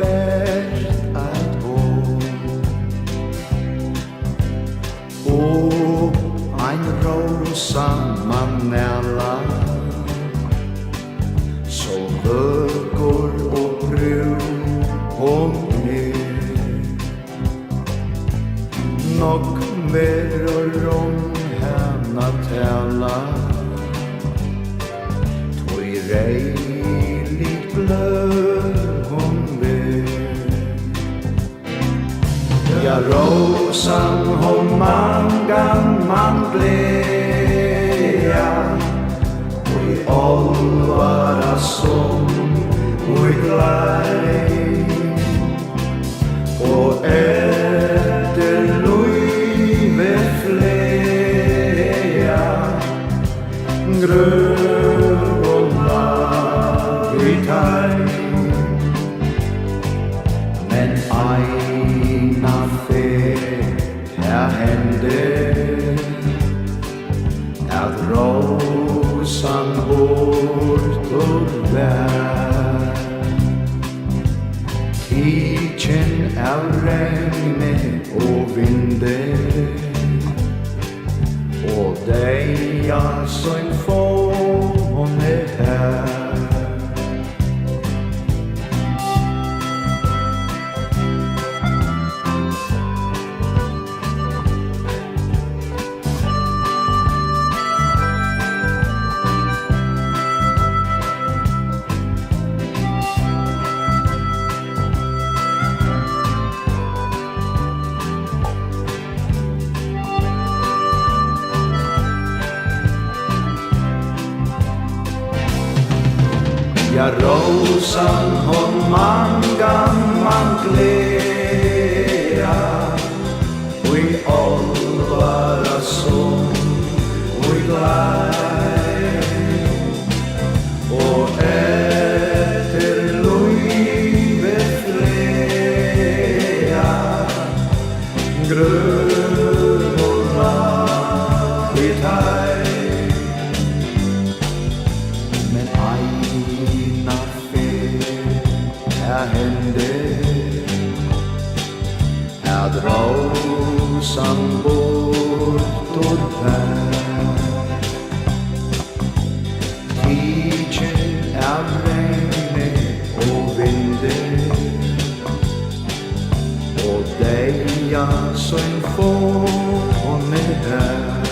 hvert et år. Og ein rosa man næla, så vøkur og brun hon nok verur hana tala, tog reiligt blöd hon ja, rosan hon mangan man blea, og i olvara som og i glei, og etter luive flea, grøn og lavitai, men eina her hende at rosan bort og vær, tidsen av regne og vinde, og deia som fåne her. Ja, rosan hon mangan man glea, og i olvara som og i glei, og etter luive flea, grøn og lavitai, men eina her hende at rosan bort og vær, tidsen av regne og vinde, og deia som fåne her.